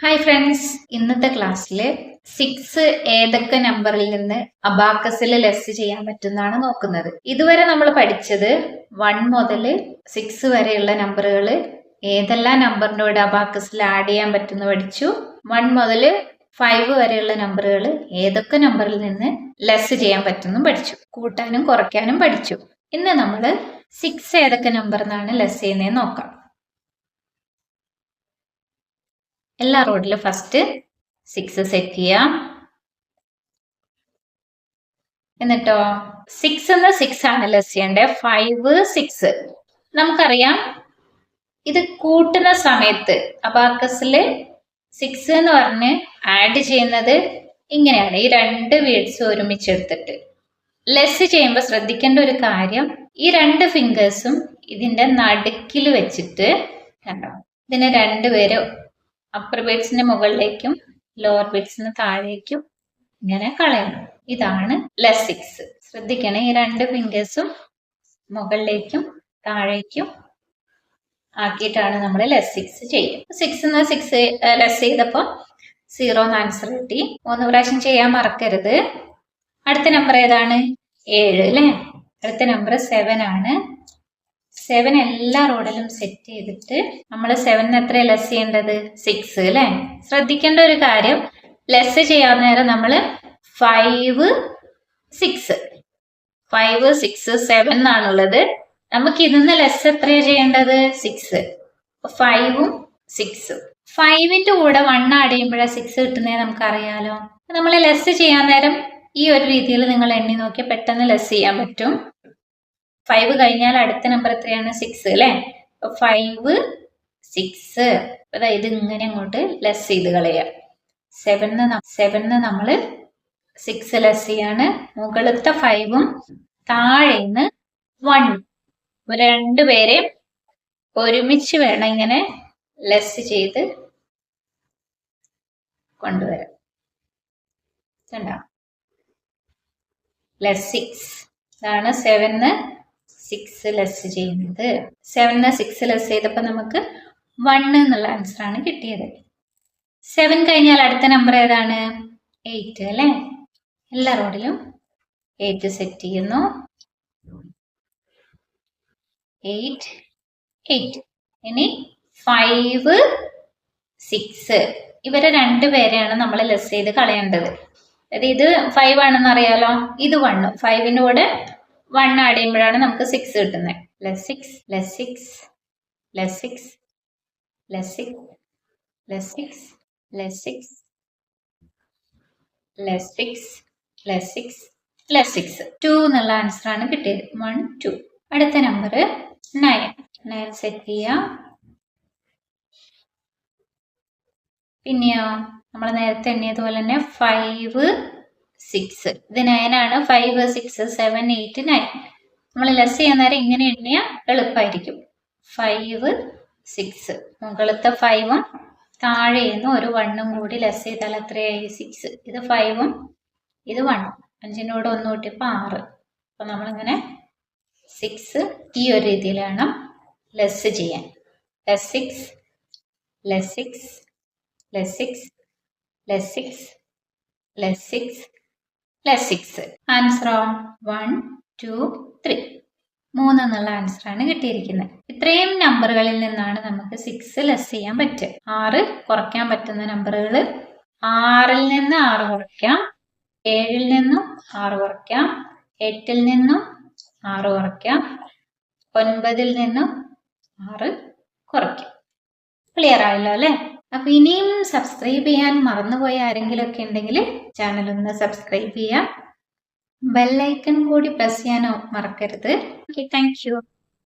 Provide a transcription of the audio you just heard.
Hi friends, ഇന്നത്തെ ക്ലാസ്സിൽ 6 ഏതൊക്കെ നമ്പറിൽ നിന്ന് അബാക്കസിൽ ലെസ് ചെയ്യാൻ പറ്റുന്നതാണ് നോക്കുന്നത്. ഇതുവരെ നമ്മൾ പഠിച്ചത് 1 മുതൽ 6 വരെയുള്ള നമ്പറുകൾ ഏതെല്ലാം നമ്പറിൻ്റെ കൂടെ അബാക്കസിൽ ആഡ് ചെയ്യാൻ പറ്റുന്ന പഠിച്ചു. 1 മുതൽ 5 വരെയുള്ള നമ്പറുകൾ ഏതൊക്കെ നമ്പറിൽ നിന്ന് ലെസ് ചെയ്യാൻ പറ്റുന്നു പഠിച്ചു. കൂട്ടാനും കുറയ്ക്കാനും പഠിച്ചു. ഇന്ന് നമ്മൾ 6 ഏതൊക്കെ നമ്പറിനാണ് ലെസ് ചെയ്യുന്നതെന്ന് നോക്കാം. എല്ലാ റോഡിലും ഫസ്റ്റ് 6 സെറ്റ് ചെയ്യാം. എന്നിട്ടോ 6 എന്ന 6 ആണ് ലെസ് ചെയ്യേണ്ടത്. 5 6 നമുക്കറിയാം. ഇത് കൂട്ടുന്ന സമയത്ത് അബാക്കസിൽ 6 എന്ന് പറഞ്ഞ് ആഡ് ചെയ്യുന്നത് ഇങ്ങനെയാണ്. ഈ 2 വേർഡ്സ് ഒരുമിച്ച് എടുത്തിട്ട് ലെസ് ചെയ്യുമ്പോൾ ശ്രദ്ധിക്കേണ്ട ഒരു കാര്യം, ഈ 2 ഫിംഗേഴ്സും ഇതിന്റെ നടുക്കിൽ വെച്ചിട്ട് കണ്ടോ, ഇതിനെ 2 പേര് അപ്പർ ബീഡ്സിന്റെ മുകളിലേക്കും ലോവർ ബീഡ്സിന് താഴേക്കും ഇങ്ങനെ കളയണം. ഇതാണ് ലെസ് 6. ശ്രദ്ധിക്കണേ, ഈ 2 ഫിംഗേഴ്സും മുകളിലേക്കും താഴേക്കും ആക്കിയിട്ടാണ് നമ്മൾ ലെസ് 6 ചെയ്യുക. 6 6 ലെസ് ചെയ്തപ്പോൾ 0 ആൻസർ കിട്ടി. 3 പ്രാവശ്യം ചെയ്യാൻ മറക്കരുത്. അടുത്ത നമ്പർ ഏതാണ്? 7 അല്ലേ? അടുത്ത നമ്പർ 7 ആണ്. 7 എല്ലാ റോഡിലും സെറ്റ് ചെയ്തിട്ട് നമ്മൾ 7 എത്ര ലെസ് ചെയ്യേണ്ടത്? 6 അല്ലേ? ശ്രദ്ധിക്കേണ്ട ഒരു കാര്യം, ലെസ് ചെയ്യാൻ നേരം നമ്മൾ 5 6 7 എന്നാണുള്ളത്. നമുക്ക് ഇതിന്ന് ലെസ് എത്രയാ ചെയ്യേണ്ടത്? 6. 5ഉം 6ഉം 5ന്റെ കൂടെ 1 ആഡ് ചെയ്യുമ്പോഴാണ് 6 കിട്ടുന്നത് നമുക്കറിയാലോ. നമ്മൾ ലെസ് ചെയ്യാൻ നേരം ഈ ഒരു രീതിയിൽ നിങ്ങൾ എണ്ണി നോക്കിയാൽ പെട്ടെന്ന് ലെസ് ചെയ്യാൻ പറ്റും. 5 കഴിഞ്ഞാൽ അടുത്ത നമ്പർ എത്രയാണ്? 6 അല്ലേ? 5 6. അതായത് ഇങ്ങനെ അങ്ങോട്ട് ലെസ് ചെയ്ത് കളയാം. 7 നമ്മൾ 6 ലെസ് ചെയ്യാണ്. മുകളിലത്തെ 5ഉം താഴേന്ന് 1 രണ്ടുപേരെ ഒരുമിച്ച് വേണം ഇങ്ങനെ ലെസ് ചെയ്ത് കൊണ്ടുവരാം. ലെസ് 6 ഇതാണ് 7 6 ലെസ് ചെയ്യുന്നത്. 7 6 ലെസ് ചെയ്തപ്പോൾ നമുക്ക് 1 എന്നുള്ള ആൻസർ ആണ് കിട്ടിയത്. 7 കഴിഞ്ഞാൽ അടുത്ത നമ്പർ ഏതാണ്? 8 അല്ലേ? എല്ലാ റോഡിലും 8 സെറ്റ് ചെയ്യുന്നു. 8 ഇനി 5 6 ഇവരെ 2 പേരെയാണ് നമ്മൾ ലെസ് ചെയ്ത് കളയേണ്ടത്. അതായത് ഇത് 5 ആണെന്ന് അറിയാലോ, ഇത് 1. 5ന്റെ കൂടെ 1 ആഡ് ചെയ്യുമ്പോഴാണ് നമുക്ക് 6 കിട്ടുന്നത്. Less 6 less 6 less 6 less 6 less 6 less 6 less 6 less 6 less 6 2 എന്നുള്ള ആൻസർ ആണ് കിട്ടിയത്. 1 2. അടുത്ത നമ്പർ 9 സെറ്റ് ചെയ്യാം. പിന്നെയോ നമ്മൾ നേരത്തെ എണ്ണിയതുപോലെ തന്നെ 5 6 ഇത് 9 ആണ്. 5 6 7 8 9 നമ്മൾ ലെസ് ചെയ്യാൻ നേരം ഇങ്ങനെ എണ്ണിയ എളുപ്പമായിരിക്കും. 5 6 മുകളിലത്തെ 5ഉം താഴെന്ന് ഒരു 1ഉം കൂടി ലെസ് ചെയ്താൽ എത്രയായി? 6. ഇത് 5ഉം ഇത് 1ഉം 5നോട് 1 കൂട്ടിയപ്പോൾ 6. അപ്പൊ നമ്മളിങ്ങനെ 6 ഈ ഒരു രീതിയിൽ വേണം ലെസ് ചെയ്യാൻ. Less 6 less 6 less 6 less 6 less 6 less 6. ആൻസറോ 1 2 3 3 എന്നുള്ള ആൻസർ ആണ് കിട്ടിയിരിക്കുന്നത്. ഇത്രയും നമ്പറുകളിൽ നിന്നാണ് നമുക്ക് 6 ലെസ് ചെയ്യാൻ പറ്റുക. 6 കുറയ്ക്കാൻ പറ്റുന്ന നമ്പറുകൾ 6ൽ നിന്ന് 6 കുറയ്ക്കാം, 7ൽ നിന്നും 6 കുറയ്ക്കാം, 8ൽ നിന്നും 6 കുറയ്ക്കാം, 9ൽ നിന്നും 6 കുറയ്ക്കാം. ക്ലിയർ ആയല്ലോ അല്ലേ? അപ്പൊ ഇനിയും സബ്സ്ക്രൈബ് ചെയ്യാൻ മറന്നുപോയ ആരെങ്കിലും ഒക്കെ ഉണ്ടെങ്കിൽ ചാനൽ ഒന്ന് സബ്സ്ക്രൈബ് ചെയ്യാം. ബെല്ലൈക്കൺ കൂടി പ്രസ് ചെയ്യാനോ മറക്കരുത്. Okay, thank you.